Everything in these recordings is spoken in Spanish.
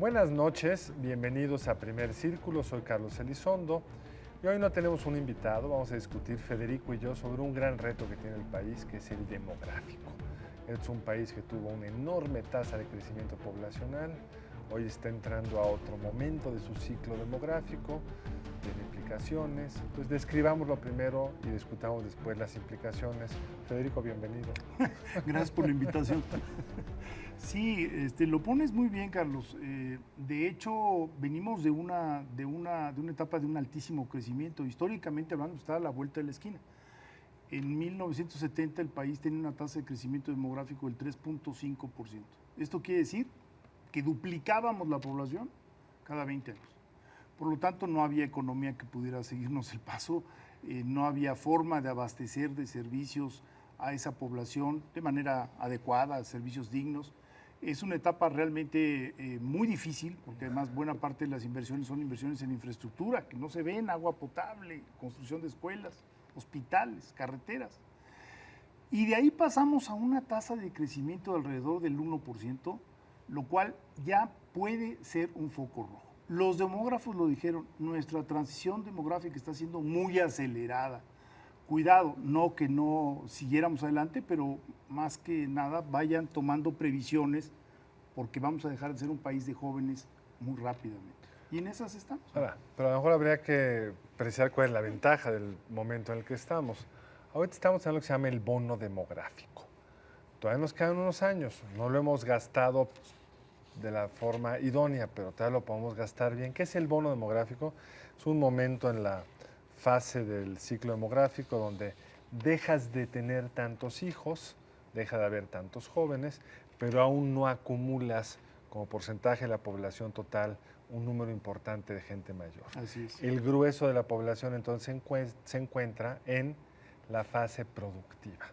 Buenas noches, bienvenidos a Primer Círculo, soy Carlos Elizondo y hoy no tenemos un invitado, vamos a discutir Federico y yo sobre un gran reto que tiene el país, que es el demográfico. Es un país que tuvo una enorme tasa de crecimiento poblacional, hoy está entrando a otro momento de su ciclo demográfico, tiene implicaciones, pues describámoslo primero y discutamos después las implicaciones. Federico, bienvenido. Gracias por la invitación. Sí, lo pones muy bien, Carlos. De hecho, venimos de una etapa de un altísimo crecimiento. Históricamente hablando, está a la vuelta de la esquina. En 1970 el país tenía una tasa de crecimiento demográfico del 3.5%. Esto quiere decir que duplicábamos la población cada 20 años. Por lo tanto, no había economía que pudiera seguirnos el paso, no había forma de abastecer de servicios a esa población de manera adecuada, servicios dignos. Es una etapa realmente muy difícil, porque además buena parte de las inversiones son inversiones en infraestructura, que no se ven, agua potable, construcción de escuelas, hospitales, carreteras. Y de ahí pasamos a una tasa de crecimiento de alrededor del 1%, lo cual ya puede ser un foco rojo. Los demógrafos lo dijeron, nuestra transición demográfica está siendo muy acelerada. Cuidado, no que no siguiéramos adelante, pero más que nada vayan tomando previsiones porque vamos a dejar de ser un país de jóvenes muy rápidamente. Y en esas estamos. Ahora, pero a lo mejor habría que precisar cuál es la ventaja del momento en el que estamos. Ahorita estamos en lo que se llama el bono demográfico. Todavía nos quedan unos años, no lo hemos gastado de la forma idónea, pero todavía lo podemos gastar bien. ¿Qué es el bono demográfico? Es un momento en la fase del ciclo demográfico donde dejas de tener tantos hijos, deja de haber tantos jóvenes, pero aún no acumulas como porcentaje de la población total un número importante de gente mayor. Así es. El grueso de la población entonces se encuentra en la fase productiva.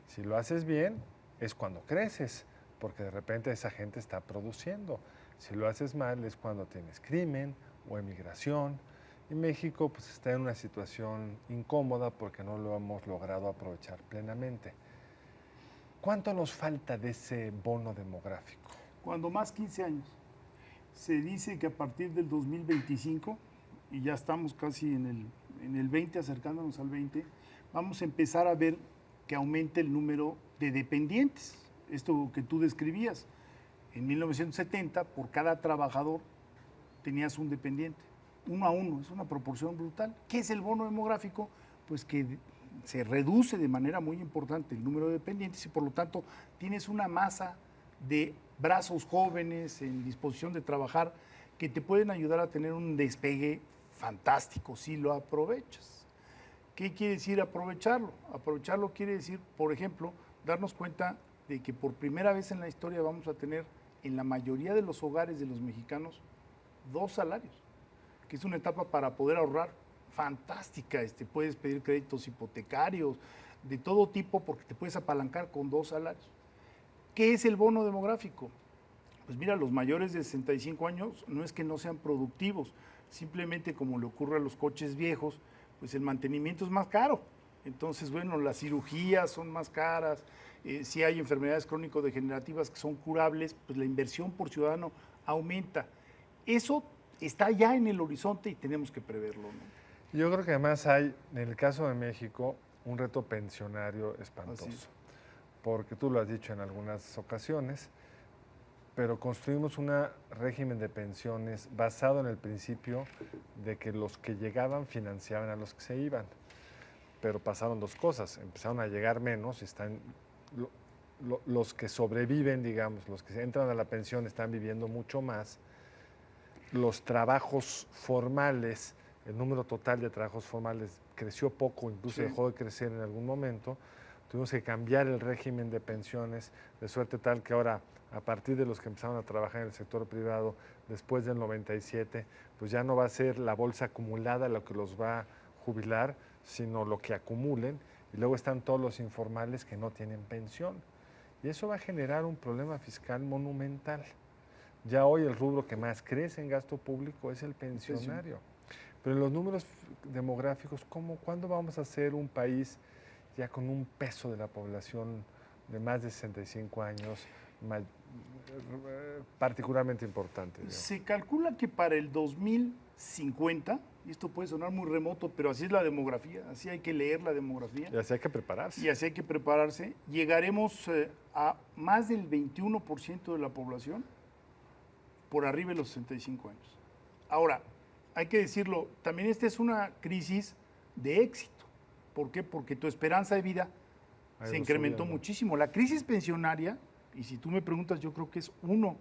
Si lo haces bien, es cuando creces, porque de repente esa gente está produciendo. Si lo haces mal es cuando tienes crimen o emigración. Y México pues, está en una situación incómoda porque no lo hemos logrado aprovechar plenamente. ¿Cuánto nos falta de ese bono demográfico? Cuando más 15 años. Se dice que a partir del 2025, y ya estamos casi en el 20, acercándonos al 20, vamos a empezar a ver que aumente el número de dependientes. Esto que tú describías. En 1970, por cada trabajador tenías un dependiente. 1 a 1, es una proporción brutal. ¿Qué es el bono demográfico? Pues que se reduce de manera muy importante el número de dependientes y por lo tanto tienes una masa de brazos jóvenes en disposición de trabajar que te pueden ayudar a tener un despegue fantástico si lo aprovechas. ¿Qué quiere decir aprovecharlo? Aprovecharlo quiere decir, por ejemplo, darnos cuenta de que por primera vez en la historia vamos a tener en la mayoría de los hogares de los mexicanos 2 salarios, que es una etapa para poder ahorrar fantástica. Puedes pedir créditos hipotecarios de todo tipo porque te puedes apalancar con 2 salarios. ¿Qué es el bono demográfico? Pues mira, los mayores de 65 años no es que no sean productivos, simplemente como le ocurre a los coches viejos, pues el mantenimiento es más caro. Entonces, bueno, las cirugías son más caras, si hay enfermedades crónico-degenerativas que son curables, pues la inversión por ciudadano aumenta. Eso está ya en el horizonte y tenemos que preverlo, ¿no? Yo creo que además hay, en el caso de México, un reto pensionario espantoso. Porque tú lo has dicho en algunas ocasiones, pero construimos un régimen de pensiones basado en el principio de que los que llegaban financiaban a los que se iban. Pero pasaron 2 cosas, empezaron a llegar menos, están los que sobreviven, digamos, los que entran a la pensión están viviendo mucho más. Los trabajos formales, el número total de trabajos formales creció poco, incluso dejó de crecer en algún momento. Tuvimos que cambiar el régimen de pensiones de suerte tal que ahora, a partir de los que empezaron a trabajar en el sector privado después del 97, pues ya no va a ser la bolsa acumulada lo que los va a jubilar, sino lo que acumulen. Y luego están todos los informales que no tienen pensión. Y eso va a generar un problema fiscal monumental. Ya hoy el rubro que más crece en gasto público es el pensionario. Pero en los números demográficos, ¿cuándo vamos a ser un país ya con un peso de la población de más de 65 años particularmente importante? Digamos? Se calcula que para el 2050, y esto puede sonar muy remoto, pero así es la demografía, así hay que leer la demografía. Y así hay que prepararse. Y así hay que prepararse. Llegaremos a más del 21% de la población por arriba de los 65 años. Ahora, hay que decirlo, también esta es una crisis de éxito. ¿Por qué? Porque tu esperanza de vida se incrementó muchísimo. La crisis pensionaria, y si tú me preguntas, yo creo que es uno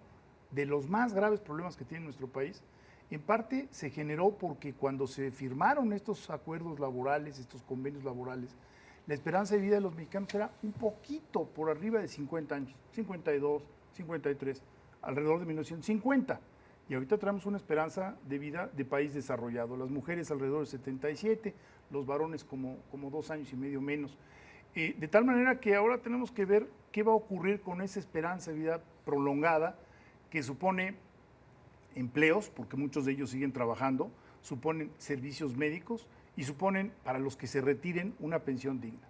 de los más graves problemas que tiene nuestro país, en parte se generó porque cuando se firmaron estos acuerdos laborales, estos convenios laborales, la esperanza de vida de los mexicanos era un poquito por arriba de 50 años, 52, 53, alrededor de 1950. Y ahorita tenemos una esperanza de vida de país desarrollado. Las mujeres alrededor de 77, los varones como 2 años y medio menos. De tal manera que ahora tenemos que ver qué va a ocurrir con esa esperanza de vida prolongada que supone empleos, porque muchos de ellos siguen trabajando, suponen servicios médicos y suponen, para los que se retiren, una pensión digna.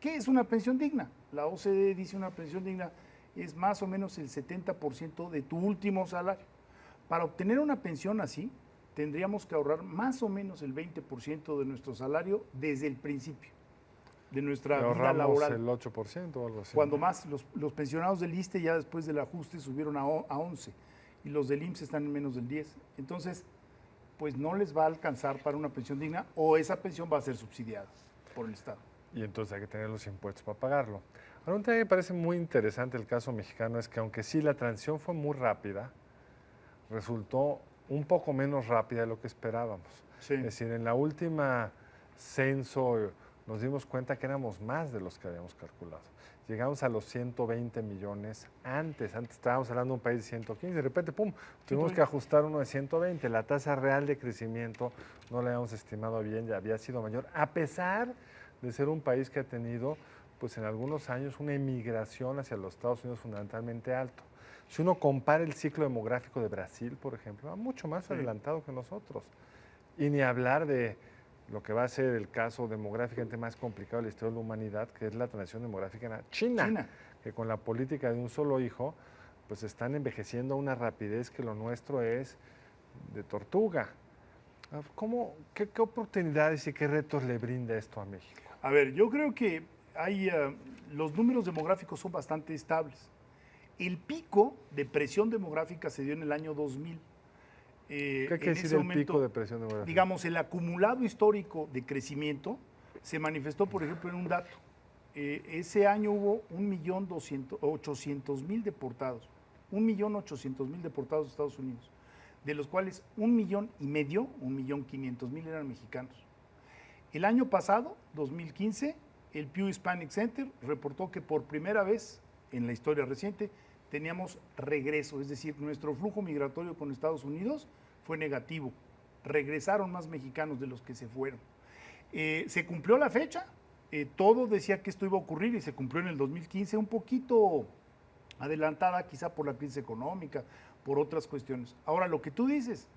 ¿Qué es una pensión digna? La OCDE dice una pensión digna es más o menos el 70% de tu último salario. Para obtener una pensión así, tendríamos que ahorrar más o menos el 20% de nuestro salario desde el principio de nuestra vida laboral. El 8% o algo así. Cuando más, los pensionados del ISSSTE ya después del ajuste subieron a 11 y los del IMSS están en menos del 10. Entonces, pues no les va a alcanzar para una pensión digna o esa pensión va a ser subsidiada por el Estado. Y entonces hay que tener los impuestos para pagarlo. Ahora, un tema que me parece muy interesante el caso mexicano es que aunque sí la transición fue muy rápida, resultó un poco menos rápida de lo que esperábamos. Sí. Es decir, en la última censo nos dimos cuenta que éramos más de los que habíamos calculado. Llegamos a los 120 millones antes estábamos hablando de un país de 115, de repente, ¡pum!, tuvimos que ajustar uno de 120. La tasa real de crecimiento no la habíamos estimado bien, ya había sido mayor, a pesar de ser un país que ha tenido, pues en algunos años, una emigración hacia los Estados Unidos fundamentalmente alto. Si uno compara el ciclo demográfico de Brasil, por ejemplo, va mucho más adelantado que nosotros. Y ni hablar de lo que va a ser el caso demográficamente más complicado de la historia de la humanidad, que es la transición demográfica en China, que con la política de un solo hijo, pues están envejeciendo a una rapidez que lo nuestro es de tortuga. ¿Qué oportunidades y qué retos le brinda esto a México? A ver, yo creo que los números demográficos son bastante estables. El pico de presión demográfica se dio en el año 2000. ¿Qué quiere decir el pico de presión demográfica? Digamos, el acumulado histórico de crecimiento se manifestó, por ejemplo, en un dato. Ese año hubo 1.800.000 deportados. 1.800.000 deportados de Estados Unidos, de los cuales 1,5 millones, 1.500.000 eran mexicanos. El año pasado, 2015, el Pew Hispanic Center reportó que por primera vez en la historia reciente teníamos regreso, es decir, nuestro flujo migratorio con Estados Unidos fue negativo. Regresaron más mexicanos de los que se fueron. Se cumplió la fecha, todo decía que esto iba a ocurrir y se cumplió en el 2015, un poquito adelantada quizá por la crisis económica, por otras cuestiones. Ahora, lo que tú dices,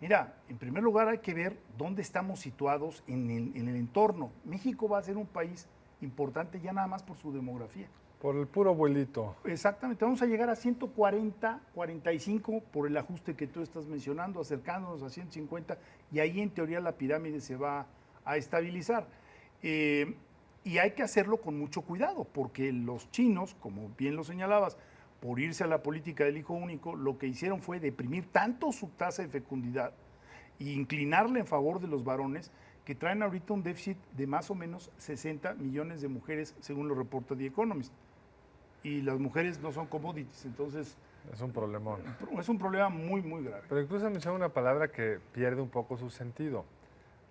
mira, en primer lugar hay que ver dónde estamos situados en el entorno. México va a ser un país importante ya nada más por su demografía. Por el puro vuelito. Exactamente, vamos a llegar a 140, 45 por el ajuste que tú estás mencionando, acercándonos a 150, y ahí en teoría la pirámide se va a estabilizar. Y hay que hacerlo con mucho cuidado, porque los chinos, como bien lo señalabas, por irse a la política del hijo único, lo que hicieron fue deprimir tanto su tasa de fecundidad e inclinarla en favor de los varones, que traen ahorita un déficit de más o menos 60 millones de mujeres, según lo reporta The Economist. Y las mujeres no son commodities, entonces... Es un problemón. Es un problema muy, muy grave. Pero incluso menciona una palabra que pierde un poco su sentido.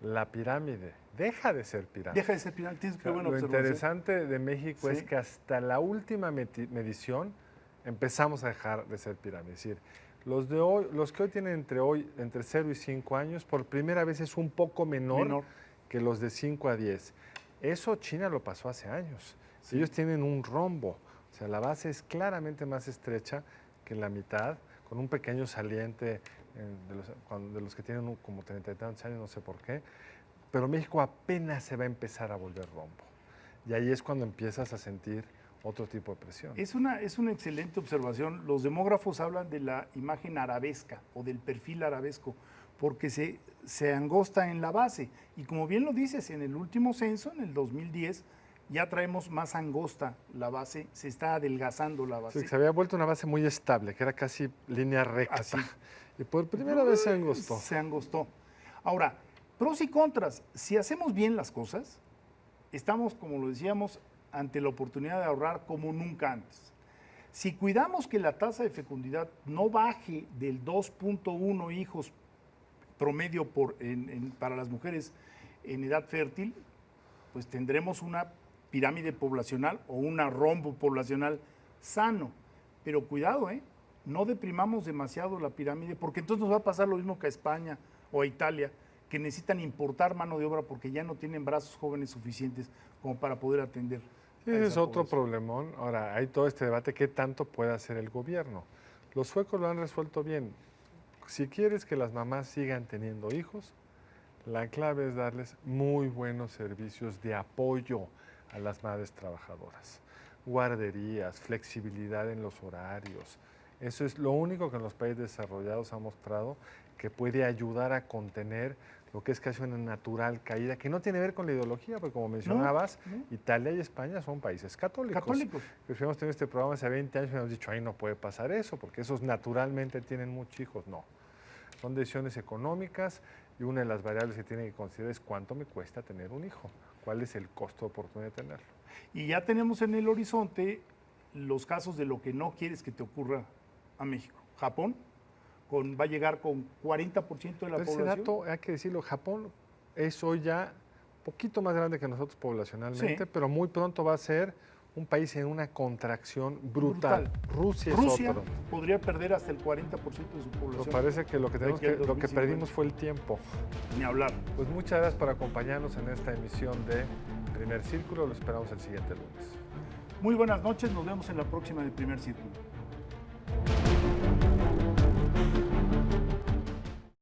La pirámide. Deja de ser pirámide. Deja de ser pirámide. Tienes que buena Lo observación. interesante de México es que hasta la última medición empezamos a dejar de ser pirámide. Es decir, los que hoy tienen entre 0 y 5 años, por primera vez es un poco menor que los de 5 a 10. Eso China lo pasó hace años. Sí. Ellos tienen un rombo. O sea, la base es claramente más estrecha que la mitad, con un pequeño saliente de los que tienen como 30 y tantos años, no sé por qué. Pero México apenas se va a empezar a volver rombo. Y ahí es cuando empiezas a sentir otro tipo de presión. Es una excelente observación. Los demógrafos hablan de la imagen arabesca o del perfil arabesco, porque se angosta en la base. Y como bien lo dices, en el último censo, en el 2010, ya traemos más angosta la base, se está adelgazando la base. Sí, se había vuelto una base muy estable, que era casi línea recta. Así. Y por primera vez se angostó. Se angostó. Ahora, pros y contras. Si hacemos bien las cosas, estamos, como lo decíamos, ante la oportunidad de ahorrar como nunca antes. Si cuidamos que la tasa de fecundidad no baje del 2.1 hijos promedio para las mujeres en edad fértil, pues tendremos una pirámide poblacional o una rombo poblacional sano. Pero cuidado, no deprimamos demasiado la pirámide, porque entonces nos va a pasar lo mismo que a España o a Italia, que necesitan importar mano de obra porque ya no tienen brazos jóvenes suficientes como para poder atender. Sí, ese es otro problemón. Ahora, hay todo este debate, ¿qué tanto puede hacer el gobierno? Los suecos lo han resuelto bien. Si quieres que las mamás sigan teniendo hijos, la clave es darles muy buenos servicios de apoyo a las madres trabajadoras. Guarderías, flexibilidad en los horarios. Eso es lo único que en los países desarrollados ha mostrado que puede ayudar a contener lo que es casi una natural caída, que no tiene que ver con la ideología, porque como mencionabas, No. Italia y España son países católicos. Que si hemos tenido este programa hace 20 años y hemos dicho, ahí no puede pasar eso, porque esos naturalmente tienen muchos hijos. No, son decisiones económicas y una de las variables que tienen que considerar es cuánto me cuesta tener un hijo, cuál es el costo de oportunidad de tenerlo. Y ya tenemos en el horizonte los casos de lo que no quieres que te ocurra a México. Japón va a llegar con 40% de la población. Ese dato, hay que decirlo, Japón es hoy ya un poquito más grande que nosotros poblacionalmente, sí, pero muy pronto va a ser un país en una contracción brutal. Rusia es otro. Podría perder hasta el 40% de su población. Pero parece que lo que perdimos fue el tiempo. Ni hablar. Pues muchas gracias por acompañarnos en esta emisión de Primer Círculo. Lo esperamos el siguiente lunes. Muy buenas noches, nos vemos en la próxima de Primer Círculo.